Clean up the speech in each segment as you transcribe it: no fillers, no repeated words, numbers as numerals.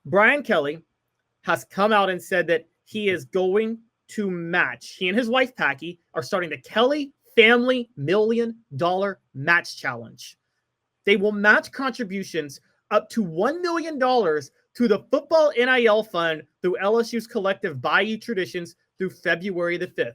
Brian Kelly has come out and said that he is going to match. He and his wife, Packy, are starting the Kelly Family $1 Million Match Challenge. They will match contributions up to $1 million to the Football NIL Fund through LSU's collective Bayou Traditions through February the 5th.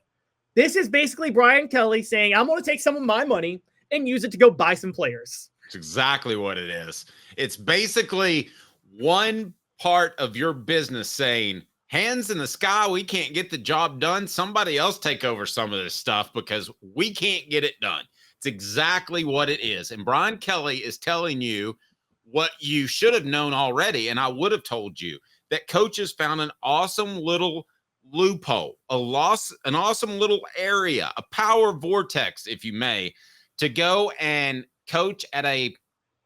This is basically Brian Kelly saying, I'm going to take some of my money and use it to go buy some players. That's exactly what it is. It's basically one part of your business saying, hands in the sky, we can't get the job done. Somebody else take over some of this stuff because we can't get it done. It's exactly what it is. And Brian Kelly is telling you what you should have known already. And I would have told you that coaches found an awesome little loophole, an awesome little area, a power vortex, if you may, to go and coach at a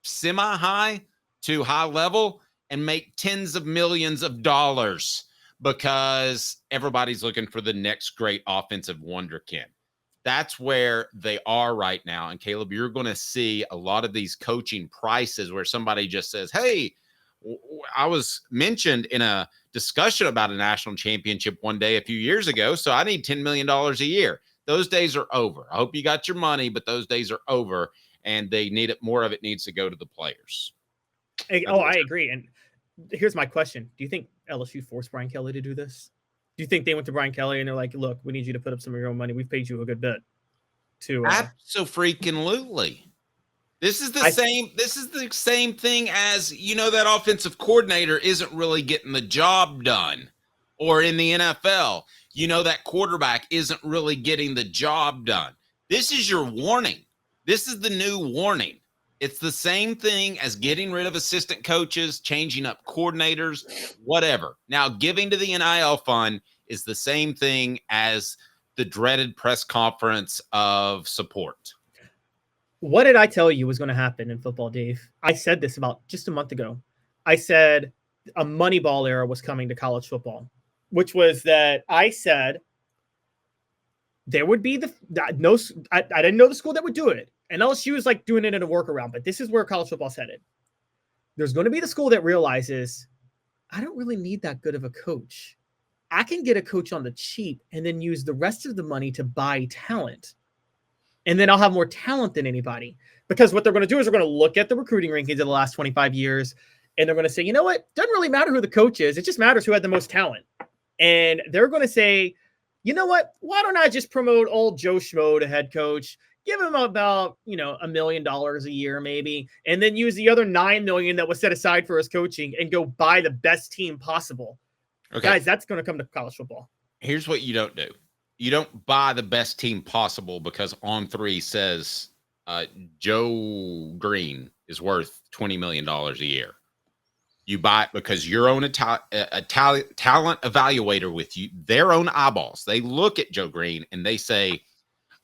semi-high to high level and make tens of millions of dollars because everybody's looking for the next great offensive wonderkind. That's where they are right now. And Caleb, you're going to see a lot of these coaching prices where somebody just says, hey, I was mentioned in a discussion about a national championship one day a few years ago, so I need $10 million a year. Those days are over. I hope you got your money, but those days are over, and they need it. More of it needs to go to the players. I agree. And here's my question. Do you think LSU forced Brian Kelly to do this? Do you think they went to Brian Kelly and they're like, look, we need you to put up some of your own money. We've paid you a good bit. Absolutely. This is the same. This is the same thing as, that offensive coordinator isn't really getting the job done, or in the NFL, that quarterback isn't really getting the job done. This is your warning. This is the new warning. It's the same thing as getting rid of assistant coaches, changing up coordinators, whatever. Now, giving to the NIL fund is the same thing as the dreaded press conference of support. What did I tell you was going to happen in football, Dave? I said this about just a month ago. I said a Moneyball era was coming to college football, which was that I said there would be I didn't know the school that would do it. And LSU is like doing it in a workaround, but this is where college football's headed. There's going to be the school that realizes I don't really need that good of a coach. I can get a coach on the cheap and then use the rest of the money to buy talent. And then I'll have more talent than anybody, because what they're going to do is they're going to look at the recruiting rankings of the last 25 years. And they're going to say, you know what? Doesn't really matter who the coach is. It just matters who had the most talent. And they're going to say, you know what? Why don't I just promote old Joe Schmo to head coach? Give him about, $1 million a year, maybe, and then use the other $9 million that was set aside for his coaching and go buy the best team possible. Okay. Guys, that's going to come to college football. Here's what you don't do. You don't buy the best team possible because On3 says Joe Green is worth $20 million a year. You buy it because your own talent evaluator with you, their own eyeballs. They look at Joe Green and they say,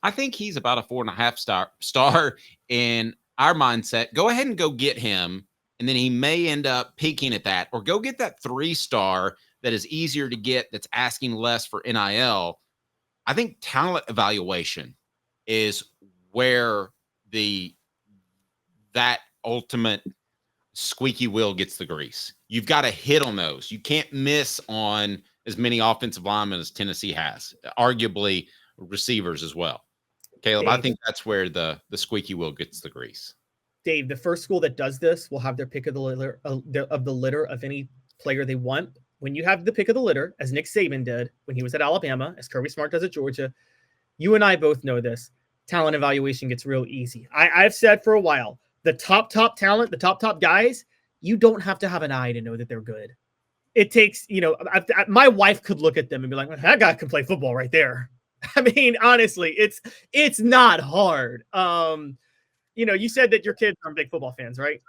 I think he's about a 4.5 star in our mindset. Go ahead and go get him. And then he may end up peaking at that, or go get that 3-star that is easier to get, that's asking less for NIL. I think talent evaluation is where that ultimate squeaky wheel gets the grease. You've got to hit on those. You can't miss on as many offensive linemen as Tennessee has, arguably receivers as well. Caleb, Dave, I think that's where the squeaky wheel gets the grease. Dave, the first school that does this will have their pick of the litter of any player they want. When you have the pick of the litter, as Nick Saban did when he was at Alabama, as Kirby Smart does at Georgia, you and I both know this. Talent evaluation gets real easy. I've said for a while, the top talent, the top guys, you don't have to have an eye to know that they're good. It takes, my wife could look at them and be like, well, that guy can play football right there. I mean, honestly, it's not hard. You said that your kids aren't big football fans, right?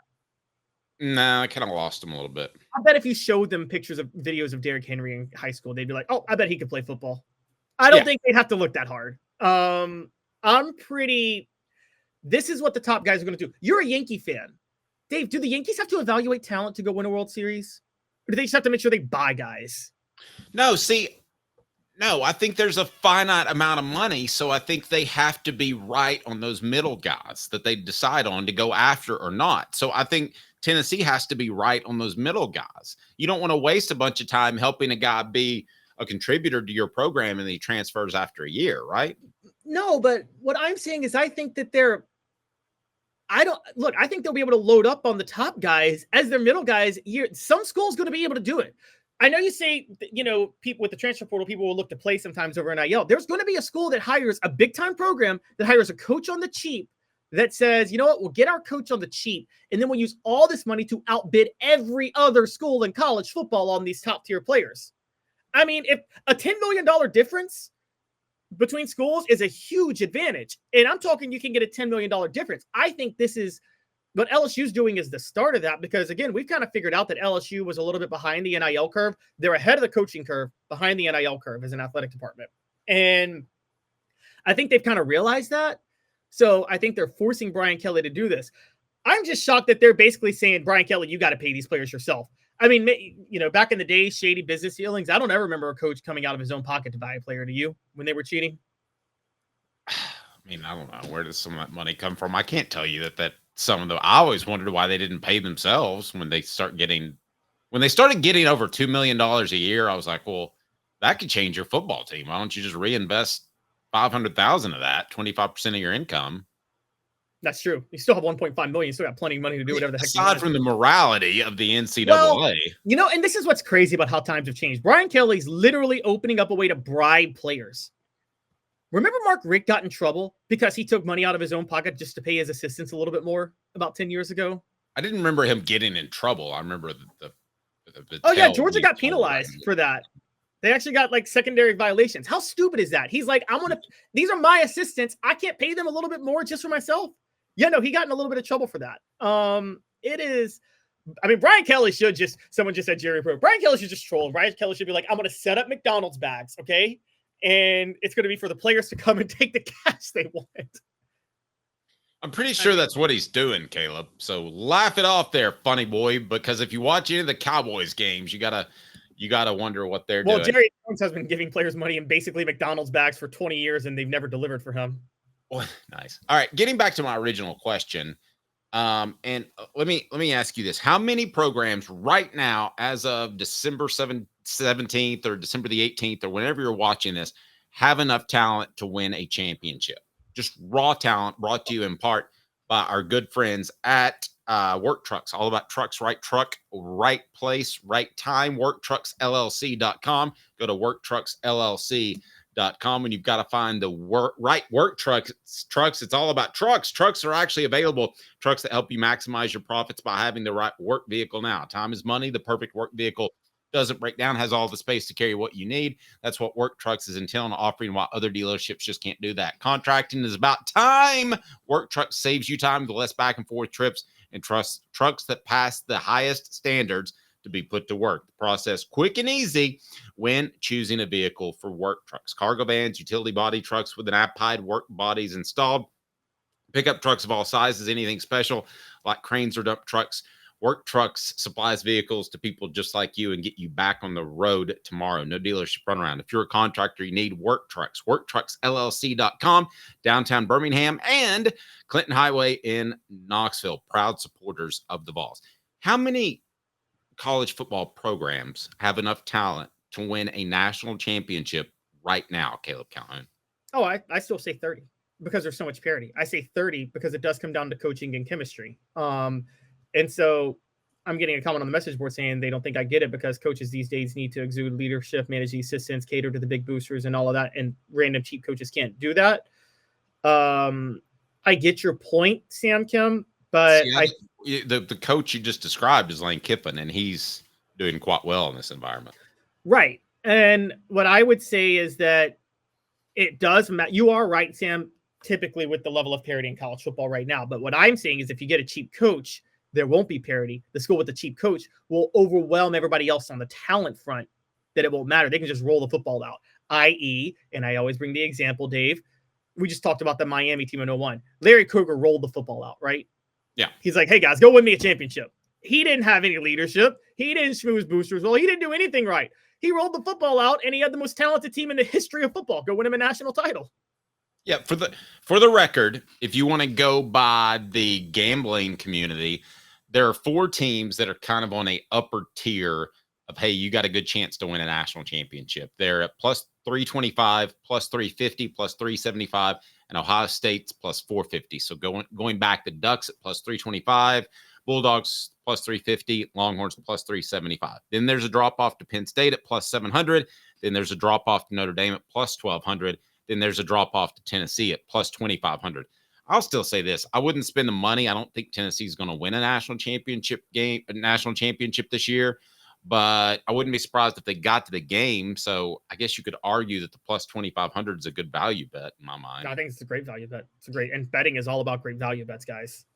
No, I kind of lost them a little bit. I bet if you showed them videos of Derrick Henry in high school, they'd be like, oh, I bet he could play football. I don't think they'd have to look that hard. This is what the top guys are going to do. You're a Yankee fan. Dave, do the Yankees have to evaluate talent to go win a World Series? Or do they just have to make sure they buy guys? No, I think there's a finite amount of money, so I think they have to be right on those middle guys that they decide on to go after or not. So I think Tennessee has to be right on those middle guys. You don't want to waste a bunch of time helping a guy be a contributor to your program and he transfers after a year, right? No, but what I'm saying is I think that I think they'll be able to load up on the top guys as their middle guys. Some school's going to be able to do it. I know you say, people with the transfer portal, people will look to play sometimes over NIL. There's going to be a school that hires a big time program that hires a coach on the cheap that says, you know what, we'll get our coach on the cheap. And then we'll use all this money to outbid every other school in college football on these top tier players. I mean, if a $10 million difference between schools is a huge advantage, and I'm talking you can get a $10 million difference. I think this is what LSU's doing is the start of that, because again, we've kind of figured out that LSU was a little bit behind the NIL curve. They're ahead of the coaching curve, behind the NIL curve as an athletic department. And I think they've kind of realized that. So I think they're forcing Brian Kelly to do this. I'm just shocked that they're basically saying, Brian Kelly, you got to pay these players yourself. I mean, back in the day, shady business dealings, I don't ever remember a coach coming out of his own pocket to buy a player. To you when they were cheating? I mean, I don't know. Where does some of that money come from? I can't tell you that I always wondered why they didn't pay themselves when they started getting over $2 million a year. I was like, well, that could change your football team. Why don't you just reinvest $500,000 of that, 25% of your income? That's true. You still have 1.5 million. You still got plenty of money to do whatever the heck you want. Aside from the morality of the NCAA. Well, and this is what's crazy about how times have changed. Brian Kelly's literally opening up a way to bribe players. Remember Mark Richt got in trouble because he took money out of his own pocket just to pay his assistants a little bit more about 10 years ago? I didn't remember him getting in trouble. I remember the Georgia got penalized for that. They actually got like secondary violations. How stupid is that? He's like, these are my assistants. I can't pay them a little bit more just for myself. Yeah, no, he got in a little bit of trouble for that. Brian Kelly should someone just said Jerry Pro. Brian Kelly should just troll. Brian Kelly should be like, I'm going to set up McDonald's bags, okay? And it's going to be for the players to come and take the cash they want. I'm pretty sure that's what he's doing, Caleb. So laugh it off there, funny boy, because if you watch any of the Cowboys games, you gotta wonder what they're doing. Well, Jerry Jones has been giving players money in basically McDonald's bags for 20 years, and they've never delivered for him. Well, nice. All right, getting back to my original question, and let me ask you this: how many programs right now, as of December 17th or December the 18th, or whenever you're watching this, have enough talent to win a championship? Just raw talent, brought to you in part by our good friends at Work Trucks. All about trucks, right truck, right place, right time. WorkTrucksLLC.com. Go to WorkTrucksLLC.com, and you've got to find the right work trucks. It's all about trucks. Trucks are actually available. Trucks that help you maximize your profits by having the right work vehicle now. Time is money. The perfect work vehicle doesn't break down, has all the space to carry what you need. That's what Work Trucks is intent on offering, while other dealerships just can't do that. Contracting is about time. Work Trucks saves you time, the less back and forth trips, and trucks that pass the highest standards to be put to work. The process quick and easy when choosing a vehicle for Work Trucks. Cargo vans, utility body trucks with an app-hide work bodies installed. Pickup trucks of all sizes, anything special like cranes or dump trucks. Work Trucks supplies vehicles to people just like you and get you back on the road tomorrow. No dealership runaround. If you're a contractor, you need Work Trucks. WorkTrucksLLC.com, downtown Birmingham, and Clinton Highway in Knoxville. Proud supporters of the Vols. How many college football programs have enough talent to win a national championship right now, Caleb Calhoun? Oh, I still say 30 because there's so much parity. I say 30 because it does come down to coaching and chemistry. And so I'm getting a comment on the message board saying they don't think I get it because coaches these days need to exude leadership, manage the assistants, cater to the big boosters and all of that. And random cheap coaches can't do that. I get your point, Sam Kim, but the coach you just described is Lane Kiffin, and he's doing quite well in this environment. Right. And what I would say is that it does matter. You are right, Sam, typically with the level of parity in college football right now. But what I'm saying is if you get a cheap coach, there won't be parity. The school with the cheap coach will overwhelm everybody else on the talent front, that it won't matter. They can just roll the football out, i.e., and I always bring the example, Dave, we just talked about the Miami team in 01. Larry Krueger rolled the football out, right? Yeah. He's like, hey, guys, go win me a championship. He didn't have any leadership. He didn't schmooze boosters. Well, he didn't do anything right. He rolled the football out, and he had the most talented team in the history of football. Go win him a national title. Yeah, for the record, if you want to go by the gambling community, there are 4 teams that are kind of on a upper tier of, hey, you got a good chance to win a national championship. They're at plus 325, plus 350, plus 375, and Ohio State's plus 450. So going back, the Ducks at plus 325, Bulldogs plus 350, Longhorns plus 375. Then there's a drop off to Penn State at plus 700. Then there's a drop off to Notre Dame at plus 1200. Then there's a drop off to Tennessee at plus 2500. I'll still say this. I wouldn't spend the money. I don't think Tennessee's going to win a national championship this year, but I wouldn't be surprised if they got to the game. So I guess you could argue that the plus 2,500 is a good value bet in my mind. I think it's a great value bet. It's a great, and betting is all about great value bets, guys.